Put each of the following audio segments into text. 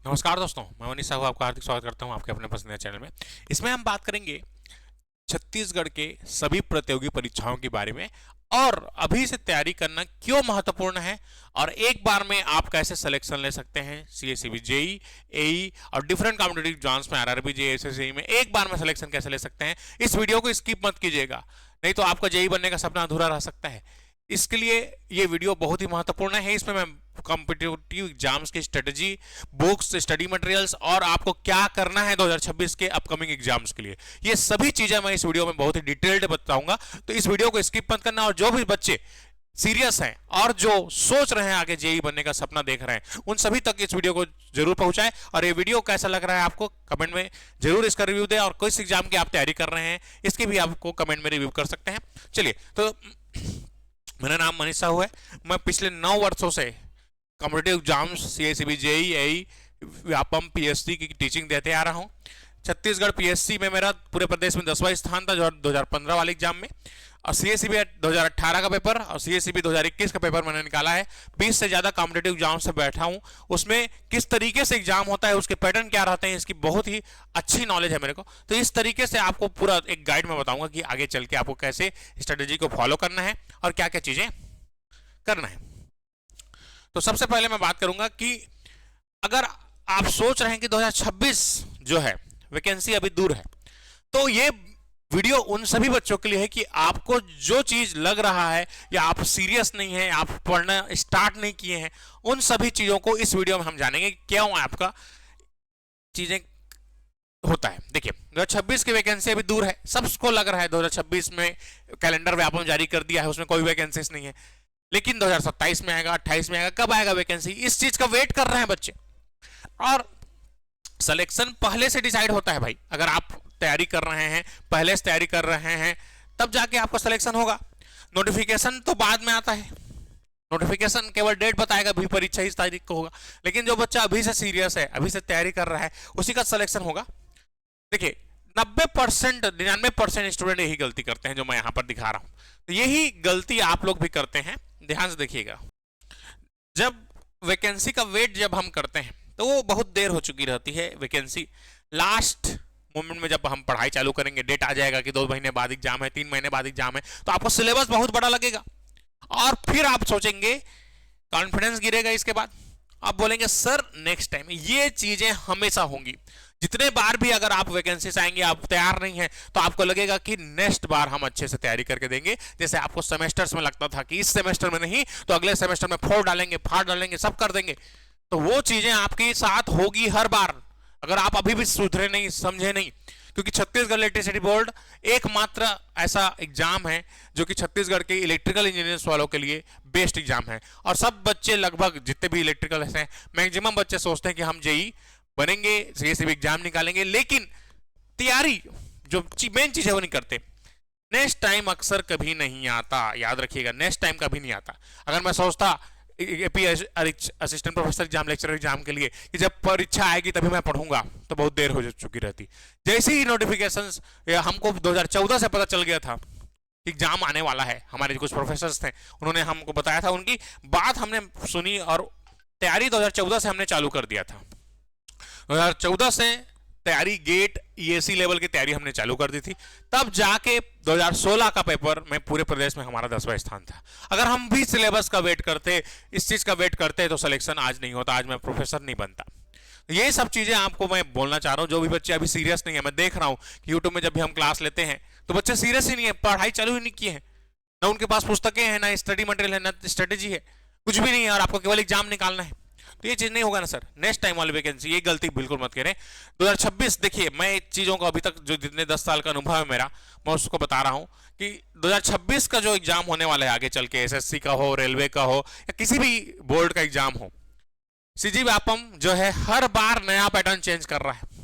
नमस्कार दोस्तों, मैं मनीष साहू आपका हार्दिक स्वागत करता हूं आपके अपने पसंदीदा चैनल में। इसमें हम बात करेंगे छत्तीसगढ़ के सभी प्रतियोगी परीक्षाओं के बारे में और अभी से तैयारी करना क्यों महत्वपूर्ण है और एक बार में आप कैसे सिलेक्शन ले सकते हैं सीएससीबी, जेई, एई और डिफरेंट कॉम्पिटिटिव एग्जाम्स में, आरआरबी, जेई, एसएससी में एक बार में सिलेक्शन कैसे ले सकते हैं। इस वीडियो को स्किप मत कीजिएगा, नहीं तो आपका जेई बनने का सपना अधूरा रह सकता है। इसके लिए ये वीडियो बहुत ही महत्वपूर्ण है। इसमें मैं कॉम्पिटिटिव एग्जाम्स की स्ट्रेटजी, बुक्स, स्टडी मटेरियल्स और आपको क्या करना है 2026 के अपकमिंग एग्जाम्स के लिए, ये सभी चीजें मैं इस वीडियो में बहुत ही डिटेल्ड बताऊंगा। तो इस वीडियो को स्किप मत करना और जो भी बच्चे सीरियस हैं और जो सोच रहे हैं आगे जेई बनने का सपना देख रहे हैं, उन सभी तक इस वीडियो को जरूर पहुंचाएं। और ये वीडियो कैसा लग रहा है आपको कमेंट में जरूर इसका रिव्यू दें, और किस एग्जाम की आप तैयारी कर रहे हैं इसके भी आपको कमेंट में रिव्यू कर सकते हैं। चलिए, तो मेरा नाम मनीष साहू है। मैं पिछले 9 वर्षों से कॉम्पिटिटिव एग्जाम्स, सीएससीबी, जेई, एई, व्यापम, पीएससी की टीचिंग देते आ रहा हूँ। छत्तीसगढ़ पीएससी में मेरा पूरे प्रदेश में 10वां स्थान था 2015 वाले एग्जाम में, और सीएससीबी 2018 का पेपर और सीएससीबी 2021 का पेपर मैंने निकाला है। 20 से ज़्यादा कॉम्पिटिटिव एग्जाम से बैठा हूँ। उसमें किस तरीके से एग्जाम होता है, उसके पैटर्न क्या रहते हैं, इसकी बहुत ही अच्छी नॉलेज है मेरे को। तो इस तरीके से आपको पूरा एक गाइड में बताऊंगा कि आगे चल के आपको कैसे स्ट्रेटेजी को फॉलो करना है और क्या क्या चीज़ें करना है। तो सबसे पहले मैं बात करूंगा कि अगर आप सोच रहे हैं कि 2026 जो है वैकेंसी अभी दूर है, तो ये वीडियो उन सभी बच्चों के लिए है कि आपको जो चीज लग रहा है या आप सीरियस नहीं है, आप पढ़ना स्टार्ट नहीं किए हैं, उन सभी चीजों को इस वीडियो में हम जानेंगे क्यों आपका चीजें होता है। देखिए, 2026 की वैकेंसी अभी दूर है, सबको लग रहा है 2026 में कैलेंडर व्यापम जारी कर दिया है, उसमें कोई वैकेंसीज नहीं है। लेकिन 2027 में आएगा, 28 में आएगा, कब आएगा वैकेंसी, इस चीज का वेट कर रहे हैं बच्चे। और सिलेक्शन पहले से डिसाइड होता है भाई। अगर आप तैयारी कर रहे हैं, पहले से तैयारी कर रहे हैं, तब जाके आपका सिलेक्शन होगा। नोटिफिकेशन तो बाद में आता है, नोटिफिकेशन केवल डेट बताएगा भी परीक्षा इस तारीख को होगा। लेकिन जो बच्चा अभी से सीरियस है, अभी से तैयारी कर रहा है, उसी का सिलेक्शन होगा। देखिए, 90%, 99% स्टूडेंट यही गलती करते हैं जो मैं यहां पर दिखा रहा हूं। तो यही गलती आप लोग भी करते हैं, ध्यान से देखिएगा। जब वैकेंसी का वेट जब हम करते हैं तो वो बहुत देर हो चुकी रहती है। वैकेंसी लास्ट मोमेंट में जब हम पढ़ाई चालू करेंगे, डेट आ जाएगा कि 2 महीने बाद एग्जाम है, 3 महीने बाद एग्जाम है, तो आपको सिलेबस बहुत बड़ा लगेगा और फिर आप सोचेंगे, कॉन्फिडेंस गिरेगा। इसके बाद आप बोलेंगे सर नेक्स्ट टाइम। ये चीजें हमेशा होंगी। जितने बार भी अगर आप वैकेंसी से आएंगे, आप तैयार नहीं है, तो आपको लगेगा कि नेक्स्ट बार हम अच्छे से तैयारी करके देंगे। जैसे आपको सेमेस्टर्स में लगता था कि इस सेमेस्टर में नहीं तो अगले सेमेस्टर में फोड़ डालेंगे, फाड़ डालेंगे, सब कर देंगे। तो वो चीजें आपके साथ होगी हर बार, अगर आप अभी भी सुधरे नहीं, समझे नहीं। क्योंकि छत्तीसगढ़ इलेक्ट्रिसिटी बोर्ड एकमात्र ऐसा एग्जाम है जो कि छत्तीसगढ़ के इलेक्ट्रिकल इंजीनियर्स वालों के लिए बेस्ट एग्जाम है। और सब बच्चे, लगभग जितने भी इलेक्ट्रिकल हैं, मैक्सिमम बच्चे सोचते हैं कि हम जेई बनेंगे, सीएससीबी एग्जाम निकालेंगे, लेकिन तैयारी जो मेन चीज है वो नहीं करते। नेक्स्ट टाइम अक्सर कभी नहीं आता, याद रखिएगा, नेक्स्ट टाइम कभी नहीं आता। अगर मैं सोचता AP assistant professor exam, lecturer exam के लिए कि जब परीक्षा आएगी तभी मैं पढ़ूंगा, तो बहुत देर हो चुकी रहती। जैसे ही नोटिफिकेशंस हमको 2014 से पता चल गया था एग्जाम आने वाला है, हमारे कुछ प्रोफेसर्स थे, उन्होंने हमको बताया था, उनकी बात हमने सुनी और तैयारी 2014 से हमने चालू कर दिया था। 2014 से तैयारी, गेट, ईएसी लेवल की तैयारी हमने चालू कर दी थी। तब जाके 2016 का पेपर में पूरे प्रदेश में हमारा 10वां स्थान था। अगर हम भी सिलेबस का वेट करते, इस चीज का वेट करते, तो सिलेक्शन आज नहीं होता, आज मैं प्रोफेसर नहीं बनता। ये सब चीजें आपको मैं बोलना चाह रहा हूं। जो भी बच्चे अभी सीरियस नहीं है, मैं देख रहा हूं कि यूट्यूब में जब भी हम क्लास लेते हैं तो बच्चे सीरियस ही नहीं है, पढ़ाई चालू ही नहीं किए हैं, ना उनके पास पुस्तकें हैं, ना स्टडी मटेरियल है, ना स्ट्रेटेजी है, कुछ भी नहीं है, और आपको केवल एग्जाम निकालना है। तो ये चीज नहीं होगा ना सर, नेक्स्ट टाइम वाली वैकेंसी, ये गलती बिल्कुल मत करें। 2026, देखिए, मैं चीजों को अभी तक जो जितने 10 साल का अनुभव है मेरा, मैं उसको बता रहा हूं कि 2026 का जो एग्जाम होने वाला है आगे चल के, एसएससी का हो, रेलवे का हो, या किसी भी बोर्ड का एग्जाम हो, सीजी व्यापम जो है हर बार नया पैटर्न चेंज कर रहा है।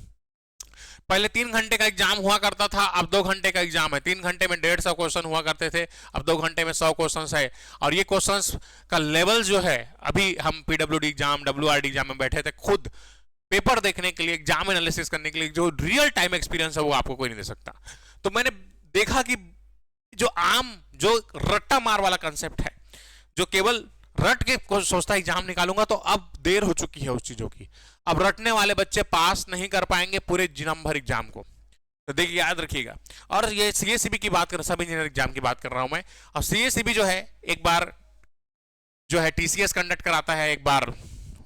पहले 3 घंटे का एग्जाम हुआ करता था, अब 2 घंटे का एग्जाम है। 3 घंटे में 150 क्वेश्चन हुआ करते थे, अब 2 घंटे में 100 क्वेश्चन है। और ये क्वेश्चन का लेवल जो है, अभी हम पीडब्ल्यूडी एग्जाम, डब्ल्यूआरडी एग्जाम में बैठे थे, खुद पेपर देखने के लिए, एग्जाम एनालिसिस करने के लिए, जो रियल टाइम एक्सपीरियंस है वो आपको कोई नहीं दे सकता। तो मैंने देखा कि जो रट्टा मार वाला कंसेप्ट है, जो केवल रट के कुछ सोचता है एग्जाम निकालूंगा, तो अब देर हो चुकी है उस चीजों की। अब रटने वाले बच्चे पास नहीं कर पाएंगे पूरे जन्म भर एग्जाम को, तो देखिए याद रखिएगा। और ये सीएससीबी की बात कर, सब इंजीनियर एग्जाम की बात कर रहा हूं मैं। और सीएससीबी जो है एक बार जो है टीसीएस कंडक्ट कराता है, एक बार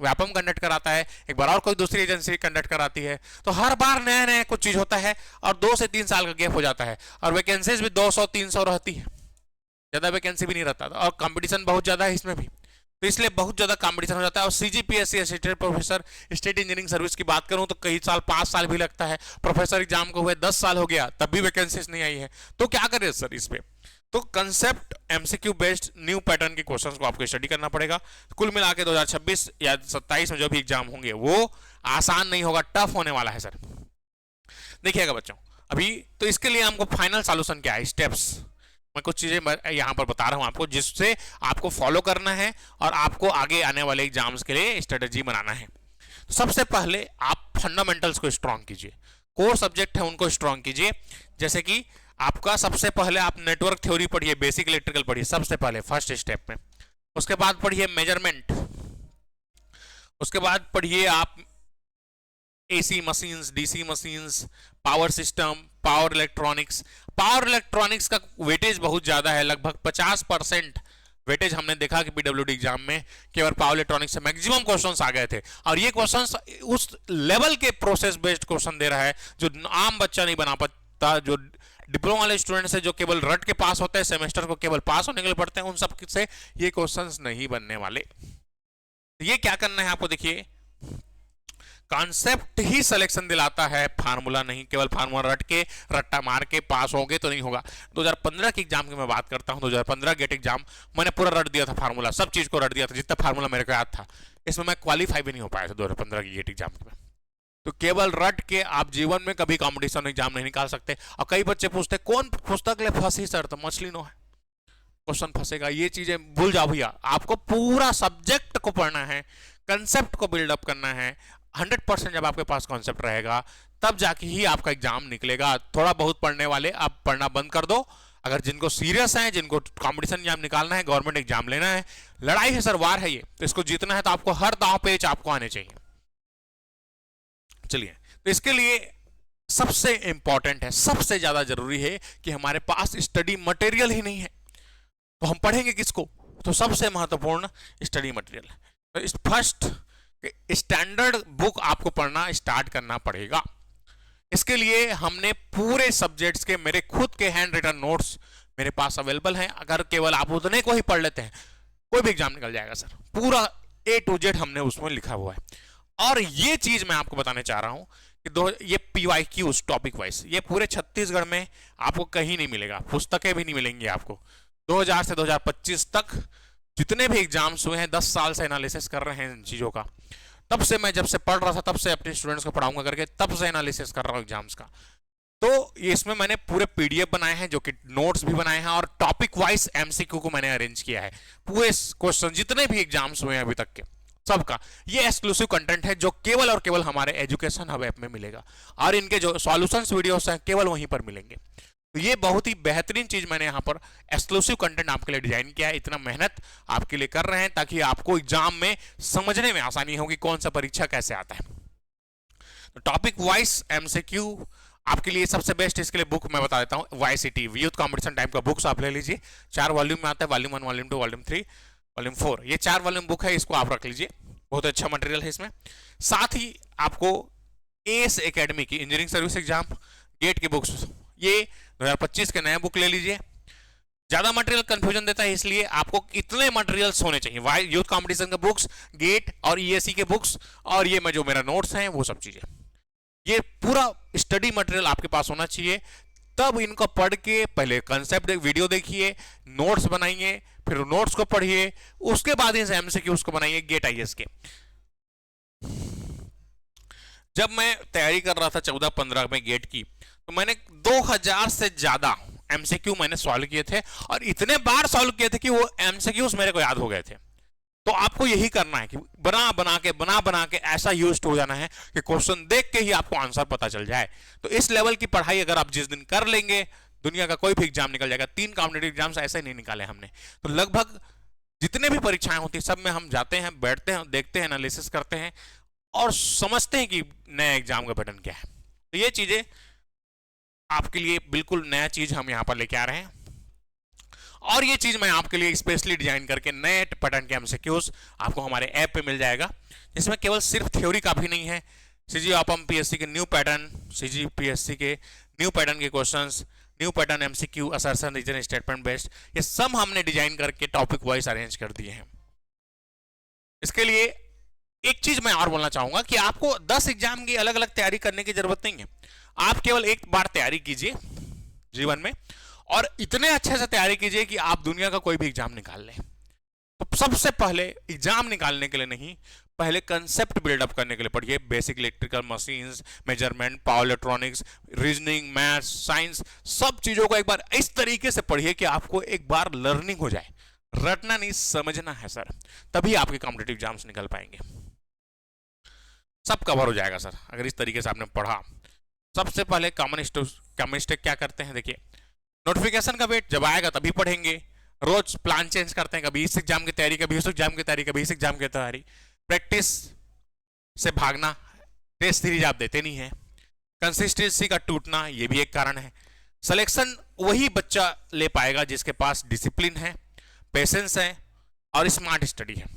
व्यापम कंडक्ट कराता है, एक बार और कोई दूसरी एजेंसी कंडक्ट कराती है। तो हर बार नया नया कुछ चीज होता है और 2 से 3 साल का गैप हो जाता है। और वैकेंसीज भी 200-300 रहती है, ज्यादा वैकेंसी भी नहीं रहता था, और कंपटीशन बहुत ज्यादा है इसमें भी, तो इसलिए बहुत ज्यादा कंपटीशन हो जाता है। और CGPSC assistant professor state engineering service की बात करूं तो कई साल, 5 साल भी लगता है। प्रोफेसर एग्जाम को हुए 10 साल हो गया, तब भी वैकेंसीज नहीं आई है। तो क्या करें सर इस पे? तो concept MCQ based new pattern के क्वेश्चंस को आपको स्टडी करना पड़ेगा। कुल मिला के 2026 या 27 में जो भी एग्जाम होंगे वो आसान नहीं होगा, टफ होने वाला है सर। देखिएगा बच्चों, अभी तो इसके लिए हमको फाइनल सॉल्यूशन क्या है, स्टेप्स मैं कुछ चीजें यहां पर बता रहा हूं आपको, जिससे आपको फॉलो करना है और आपको आगे आने वाले एग्जाम्स के लिए स्ट्रेटेजी बनाना है। तो सबसे पहले आप फंडामेंटल्स को स्ट्रॉन्ग कीजिए, कोर सब्जेक्ट है उनको स्ट्रॉन्ग कीजिए। जैसे कि आपका सबसे पहले आप नेटवर्क थ्योरी पढ़िए, बेसिक इलेक्ट्रिकल पढ़िए सबसे पहले फर्स्ट स्टेप में। उसके बाद पढ़िए मेजरमेंट, उसके बाद पढ़िए आप AC machines, DC machines, power system, power electronics. Power electronics का वेटेज बहुत ज्यादा है, लगभग 50% वेटेज हमने देखा कि पीडब्ल्यूडी एग्जाम में केवल पावर इलेक्ट्रॉनिक्स से मैक्सिमम क्वेश्चंस आ गए थे। और ये क्वेश्चंस उस लेवल के प्रोसेस बेस्ड क्वेश्चन दे रहा है जो आम बच्चा नहीं बना पाता, जो डिप्लोमा वाले स्टूडेंट्स है जो केवल रट के पास होते हैं, सेमेस्टर को केवल पास होने के लिए पढ़ते हैं, उन सब से ये क्वेश्चंस नहीं बनने वाले। ये क्या करना है आपको, देखिए कॉन्सेप्ट ही सिलेक्शन दिलाता है, फार्मूला नहीं। केवल फार्मूला रट के, रट्टा मार के पास होगे तो नहीं होगा। 2015 के एग्जाम की मैं बात करता हूं, 2015 गेट एग्जाम मैंने पूरा रट दिया था, फार्मूला सब चीज को रट दिया था, जितना फार्मूला मेरे को याद था। इसमें मैं क्वालिफाई भी नहीं हो पाया था 2015 की गेट एग्जाम में। तो केवल रट के आप जीवन में कभी कॉम्पिटिशन एग्जाम नहीं निकाल सकते। और कई बच्चे पूछते कौन पुस्तक ले फंसी सर, तो मछली नो है, क्वेश्चन फंसेगा। ये चीजें भूल जाओ भैया, आपको पूरा सब्जेक्ट को पढ़ना है, कंसेप्ट को बिल्डअप करना है। 100% जब आपके पास कॉन्सेप्ट रहेगा तब जाके ही आपका एग्जाम निकलेगा। थोड़ा बहुत पढ़ने वाले आप पढ़ना बंद कर दो। अगर जिनको सीरियस है, जिनको कंपटीशन एग्जाम निकालना है, गवर्नमेंट एग्जाम लेना है, लड़ाई है सर, वार है ये, तो इसको जीतना है तो आपको हर दांव पेच आपको आने चाहिए। चलिए, तो इसके लिए सबसे इंपॉर्टेंट है, सबसे ज्यादा जरूरी है कि हमारे पास स्टडी मटेरियल ही नहीं है, तो हम पढ़ेंगे किसको? तो सबसे महत्वपूर्ण स्टडी मटेरियल। तो फर्स्ट स्टैंडर्ड बुक आपको पढ़ना स्टार्ट करना पड़ेगा। इसके लिए हमने पूरे सब्जेक्ट्स के मेरे खुद के हैंड रिटन नोट्स मेरे पास अवेलेबल हैं। अगर केवल आप उतने को ही पढ़ लेते हैं, कोई भी एग्जाम निकल जाएगा सर। पूरा A to Z हमने उसमें लिखा हुआ है। और ये चीज मैं आपको बताने चाह रहा हूं कि ये PYQs टॉपिक वाइज, ये पूरे छत्तीसगढ़ में आपको कहीं नहीं मिलेगा, पुस्तकें भी नहीं मिलेंगी आपको। 2000 से 2025 तक जितने भी एग्जाम्स हुए हैं, 10 साल से एनालिसिस कर रहे हैं इन चीजों का। तब से मैं जब से पढ़ रहा था, तब से अपने स्टूडेंट्स को पढ़ाऊंगा करके, तब से एनालिसिस कर रहा हूं एग्जाम्स का। तो इसमें मैंने पूरे PDF बनाए हैं, जो कि नोट्स भी बनाए हैं, और टॉपिक वाइज MCQ को मैंने अरेंज किया है। पूरे क्वेश्चन जितने भी एग्जाम्स हुए हैं अभी तक के सबका, ये एक्सक्लूसिव कंटेंट है जो केवल और केवल हमारे एजुकेशन हब ऐप में मिलेगा। और इनके जो सॉल्यूशंस वीडियोस हैं केवल वहीं पर मिलेंगे। तो ये बहुत ही बेहतरीन चीज मैंने यहाँ पर एक्सक्लूसिव कंटेंट आपके लिए डिजाइन किया है। इतना मेहनत आपके लिए कर रहे हैं ताकि आपको एग्जाम में समझने में आसानी होगी कौन सा परीक्षा कैसे आता है। तो टॉपिक वाइज MCQ आपके लिए सबसे बेस्ट, इसके लिए बुक मैं बता देता हूँ, YCT यूथ कॉम्पिटिशन टाइप का बुक्स आप ले लीजिए। 4 वॉल्यूम में आता है, वॉल्यूम 1, वॉल्यूम 2, वॉल्यूम 3, वॉल्यूम 4, ये 4 वॉल्यूम बुक है, इसको आप रख लीजिए। बहुत अच्छा मटेरियल है इसमें। साथ ही आपको AS एकेडमी की इंजीनियरिंग सर्विस एग्जाम गेट की बुक्स, ये 2025 के नए बुक ले लीजिए। ज्यादा मटेरियल कंफ्यूजन देता है, इसलिए आपको इतने मटेरियल्स होने चाहिए। यूथ कंपटीशन के बुक्स, गेट और ESE के बुक्स, और ये मैं जो मेरा नोट्स हैं वो सब चीजें, ये पूरा स्टडी मटेरियल आपके पास होना चाहिए। तब इनको पढ़ के पहले कंसेप्ट वीडियो देखिए, नोट्स बनाइए, फिर नोट्स को पढ़िए, उसके बाद इस MCQs को बनाइए गेट IS के। जब मैं तैयारी कर रहा था 14-15 में गेट की, तो मैंने 2000 से ज्यादा MCQ मैंने सॉल्व किए थे, और इतने बार सॉल्व किए थे कि वो MCQs मेरे को याद हो गए थे। तो आपको यही करना है कि बना बना के ऐसा यूज्ड हो जाना है कि क्वेश्चन देख के ही आपको आंसर पता चल जाए। तो इस लेवल की पढ़ाई अगर आप जिस दिन कर लेंगे, दुनिया का कोई भी एग्जाम निकल जाएगा। 3 कॉम्पिटिटिव एग्जाम्स ऐसे नहीं निकाले हमने, तो लगभग जितने भी परीक्षाएं होती हैं सब में हम जाते हैं, बैठते हैं, देखते हैं, एनालिसिस करते हैं और समझते हैं कि नया एग्जाम का पैटर्न क्या है। तो ये चीजें आपके लिए बिल्कुल नया चीज हम यहाँ पर लेके आ रहे हैं और ये चीज मैं आपके लिए स्पेशली डिजाइन करके नए पैटर्न के एमसीक्यूज आपको हमारे ऐप पे मिल जाएगा, जिसमें केवल सिर्फ थ्योरी काफी नहीं है। सीजीओपम पीएससी के न्यू पैटर्न, सीजीपीएससी के न्यू पैटर्न के questions, new pattern MCQ, assertion, reason, statement based, ये सब हमने डिजाइन करके टॉपिक वाइज अरेंज कर दिए हैं। इसके लिए एक चीज मैं और बोलना चाहूंगा कि आपको 10 एग्जाम की अलग अलग तैयारी करने की जरूरत नहीं है। आप केवल एक बार तैयारी कीजिए जीवन में और इतने अच्छे से तैयारी कीजिए कि आप दुनिया का कोई भी एग्जाम निकाल लें। तो सबसे पहले एग्जाम निकालने के लिए नहीं, पहले कंसेप्ट बिल्डअप करने के लिए पढ़िए। Basic electrical machines, measurement, power electronics, reasoning, maths, science, सब चीजों को एक बार इस तरीके से पढ़िए कि आपको एक बार लर्निंग हो जाए। रटना नहीं, समझना है सर, तभी आपके कॉम्पिटिटिव एग्जाम्स निकल पाएंगे। सब कवर हो जाएगा सर अगर इस तरीके से आपने पढ़ा। सबसे पहले कॉमन मिस्टेक क्या करते हैं, देखिए नोटिफिकेशन का वेट जब आएगा तभी पढ़ेंगे, रोज प्लान चेंज करते हैं, कभी इस एग्जाम की तैयारी, कभी उस एग्जाम की तैयारी, कभी इस एग्जाम की तैयारी। प्रैक्टिस से भागना, टेस्ट सीरीज आप देते नहीं है, कंसिस्टेंसी का टूटना ये भी एक कारण है। सिलेक्शन वही बच्चा ले पाएगा जिसके पास डिसिप्लिन है, पेशेंस है और स्मार्ट स्टडी है,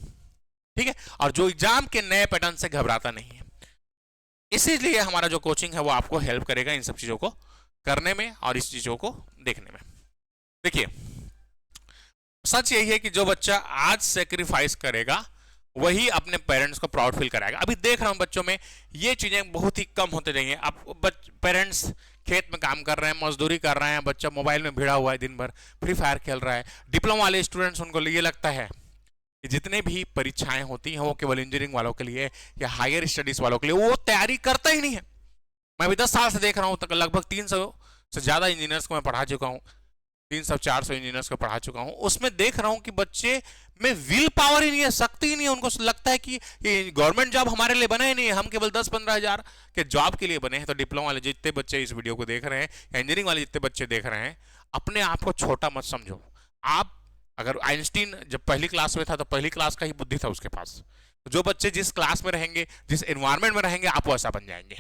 ठीक है, और जो एग्जाम के नए पैटर्न से घबराता नहीं है। इसीलिए हमारा जो कोचिंग है वो आपको हेल्प करेगा इन सब चीजों को करने में और इस चीजों को देखने में। देखिए सच यही है कि जो बच्चा आज सेक्रीफाइस करेगा वही अपने पेरेंट्स को प्राउड फील कराएगा। अभी देख रहा हूं बच्चों में ये चीजें बहुत ही कम होते जाएंगे। अब पेरेंट्स खेत में काम कर रहे हैं, मजदूरी कर रहे हैं, बच्चा मोबाइल में भिड़ा हुआ है, दिन भर फ्री फायर खेल रहा है। डिप्लोमा वाले स्टूडेंट्स, उनको ये लगता है कि जितने भी परीक्षाएं होती हैं वो केवल इंजीनियरिंग वालों के लिए या हायर स्टडीज वालों के लिए, वो तैयारी करता ही नहीं है। मैं अभी 10 साल से देख रहा हूं, तक लगभग 300 से ज्यादा इंजीनियर्स को मैं पढ़ा चुका हूं, 300-400 इंजीनियर्स को पढ़ा चुका हूं। उसमें देख रहा हूं कि बच्चे में विल पावर ही नहीं है, शक्ति ही नहीं है। उनको लगता है कि ये गवर्नमेंट जॉब हमारे लिए बना ही नहीं है, हम केवल 10-15 हजार के जॉब के लिए बने हैं। तो डिप्लोमा वाले जितने बच्चे इस वीडियो को देख रहे हैं या इंजीनियरिंग वाले जितने बच्चे देख रहे हैं, अपने आप को छोटा मत समझो। आप अगर आइंस्टीन जब पहली क्लास में था तो पहली क्लास का ही बुद्धि था उसके पास। जो बच्चे जिस क्लास में रहेंगे, जिस एनवायरमेंट में रहेंगे, आप वैसा बन जाएंगे।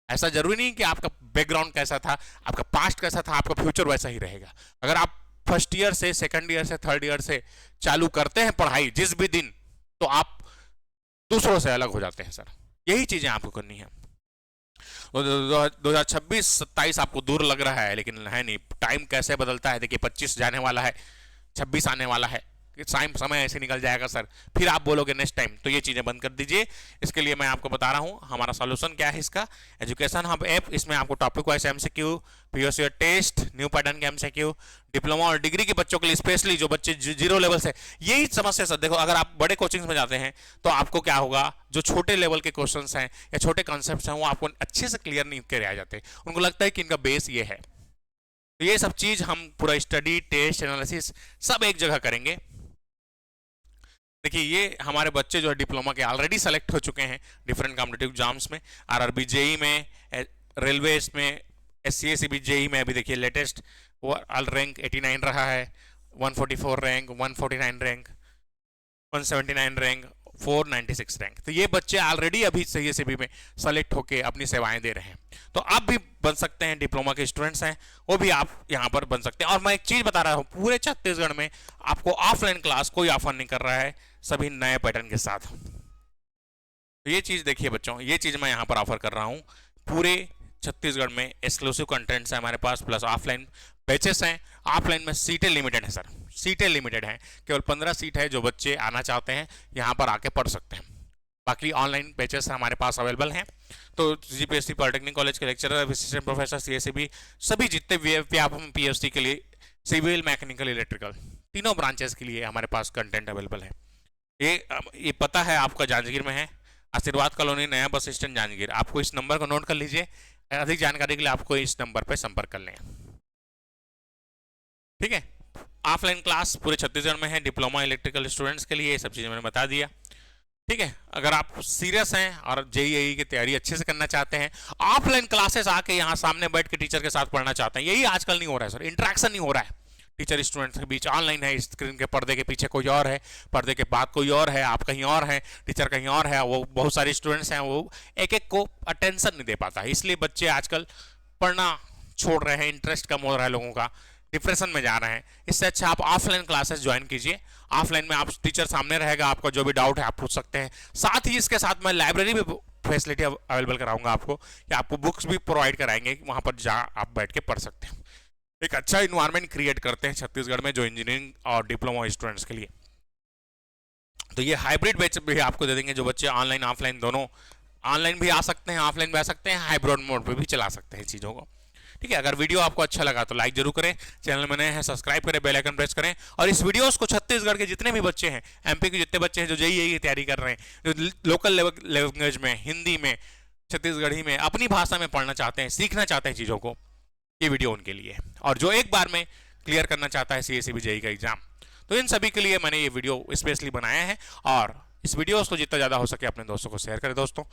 ऐसा जरूरी नहीं कि आपका बैकग्राउंड कैसा था, आपका पास्ट कैसा था, आपका फ्यूचर वैसा ही रहेगा। अगर आप फर्स्ट ईयर से, सेकंड ईयर से, थर्ड ईयर से चालू करते हैं पढ़ाई जिस भी दिन, तो आप दूसरों से अलग हो जाते हैं सर। यही चीजें आपको करनी है। 2026-27 आपको दूर लग रहा है, लेकिन है नहीं। टाइम कैसे बदलता है, देखिए 25 जाने वाला है, 26 आने वाला है, समय ऐसे निकल जाएगा सर, फिर आप बोलोगे नेक्स्ट टाइम। तो ये चीजें बंद कर दीजिए। इसके लिए मैं आपको बता रहा हूं हमारा सॉल्यूशन क्या है इसका। एजुकेशन हब ऐप, इसमें आपको topic wise MCQ, POC test, new pattern के एमसीक्यू, डिप्लोमा और डिग्री के बच्चों के लिए स्पेशली जो बच्चे जीरो लेवल से, यही समस्या सर। देखो अगर आप बड़े कोचिंग में जाते हैं तो आपको क्या होगा, जो छोटे लेवल के क्वेश्चन हैं या छोटे कॉन्सेप्ट हैं वो आपको अच्छे से क्लियर नहीं करे आ जाते। उनको लगता है कि इनका बेस ये है। तो ये सब चीज हम पूरा स्टडी, टेस्ट, एनालिसिस सब एक जगह करेंगे। देखिए ये हमारे बच्चे जो है डिप्लोमा के ऑलरेडी सेलेक्ट हो चुके हैं डिफरेंट कॉम्पिटिटिव एग्जाम्स में, आरआरबी जेई में, रेलवे में, एससीएसीबी जेई में। अभी देखिए लेटेस्ट ऑल रैंक 89 रहा है, 144 रैंक, 149 रैंक, 179 रैंक, 496 रैंक। तो ये बच्चे ऑलरेडी अभी सीएससीबी में सेलेक्ट होके अपनी सेवाएं दे रहे हैं। तो आप भी बन सकते हैं, डिप्लोमा के स्टूडेंट्स हैं वो भी आप यहाँ पर बन सकते हैं। और मैं एक चीज बता रहा हूँ, पूरे छत्तीसगढ़ में आपको ऑफलाइन क्लास कोई ऑफर नहीं कर रहा है, सभी नए पैटर्न के साथ। तो ये चीज देखिए बच्चों, ये चीज मैं यहाँ पर ऑफर कर रहा हूँ। पूरे छत्तीसगढ़ में एक्सक्लूसिव कंटेंट्स है हमारे पास, प्लस ऑफलाइन बैचेस हैं। ऑफलाइन में सीटें लिमिटेड है सर, सीटें लिमिटेड हैं, केवल 15 सीट है। जो बच्चे आना चाहते हैं यहाँ पर आके पढ़ सकते हैं। बाकी ऑनलाइन बैचेस हमारे पास अवेलेबल हैं। तो जीपीएससी पॉलिटेक्निक कॉलेज के लेक्चरर, असिस्टेंट प्रोफेसर, सीएससीबी, सभी जितने व्यापम पीएचडी के लिए, सिविल, मैकेनिकल, इलेक्ट्रिकल, तीनों ब्रांचेस के लिए हमारे पास कंटेंट अवेलेबल है। ये पता है आपका जांजगीर में है, आशीर्वाद कॉलोनी, नया बस स्टैंड, जांजगीर। आपको इस नंबर को नोट कर लीजिए, अधिक जानकारी के लिए आपको इस नंबर पर संपर्क कर लें, ठीक है। ऑफलाइन क्लास पूरे छत्तीसगढ़ में है डिप्लोमा इलेक्ट्रिकल स्टूडेंट्स के लिए, ये सब चीजें मैंने बता दिया, ठीक है। अगर आप सीरियस हैं और जेईई की तैयारी अच्छे से करना चाहते हैं, ऑफलाइन क्लासेस आके यहाँ सामने बैठ के टीचर के साथ पढ़ना चाहते हैं, यही आजकल नहीं हो रहा है सर, इंटरेक्शन नहीं हो रहा है। टीचर स्टूडेंट्स के बीच ऑनलाइन है, स्क्रीन के पर्दे के पीछे कोई और है, पर्दे के बाद कोई और है, आप कहीं और हैं, टीचर कहीं और है, वो बहुत सारे स्टूडेंट्स हैं, वो एक एक को अटेंशन नहीं दे पाता है। इसलिए बच्चे आजकल पढ़ना छोड़ रहे हैं, इंटरेस्ट कम हो रहा है लोगों का, डिप्रेशन में जा रहे हैं। इससे अच्छा आप ऑफलाइन क्लासेस ज्वाइन कीजिए। ऑफलाइन में आप टीचर सामने रहेगा, आपका जो भी डाउट है आप पूछ सकते हैं। साथ ही इसके साथ मैं लाइब्रेरी भी फैसिलिटी अवेलेबल कराऊंगा आपको, कि आपको बुक्स भी प्रोवाइड कराएंगे, वहां पर जा आप बैठ के पढ़ सकते हैं। एक अच्छा इन्वायरमेंट क्रिएट करते हैं छत्तीसगढ़ में जो इंजीनियरिंग और डिप्लोमा स्टूडेंट्स के लिए। तो ये हाइब्रिड बैच भी आपको दे देंगे, जो बच्चे ऑनलाइन ऑफलाइन दोनों, ऑनलाइन भी आ सकते हैं, ऑफलाइन भी आ सकते हैं, हाइब्रिड मोड पे भी चला सकते हैं चीज़ों को। ठीक है, अगर वीडियो आपको अच्छा लगा तो लाइक जरूर करें, चैनल में नए हैं सब्सक्राइब करें, बेल आइकन प्रेस करें, और इस वीडियोस को छत्तीसगढ़ के जितने भी बच्चे हैं, एमपी के जितने बच्चे हैं जो जेईई की तैयारी कर रहे हैं, जो लोकल लैंग्वेज में, हिंदी में, छत्तीसगढ़ी में, अपनी भाषा में पढ़ना चाहते हैं, सीखना चाहते हैं चीज़ों को, ये वीडियो उनके लिए है। और जो एक बार में क्लियर करना चाहता है सीएसईबी जेईई का एग्जाम, तो इन सभी के लिए मैंने ये वीडियो स्पेशली बनाया है। और इस वीडियो को जितना ज़्यादा हो सके अपने दोस्तों को शेयर करें दोस्तों।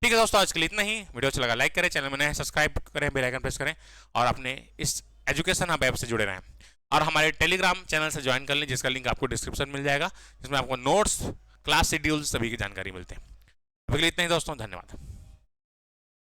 ठीक है दोस्तों, आज के लिए इतना ही। वीडियो अच्छा लगा लाइक करें, चैनल में नए सब्सक्राइब करें, बेल आइकन प्रेस करें, और अपने इस एजुकेशन हब ऐप से जुड़े रहें। और हमारे टेलीग्राम चैनल से ज्वाइन कर लें, जिसका लिंक आपको डिस्क्रिप्शन मिल जाएगा, जिसमें आपको नोट्स, क्लास शेड्यूल सभी की जानकारी मिलते हैं। अभी के लिए इतना ही दोस्तों, धन्यवाद।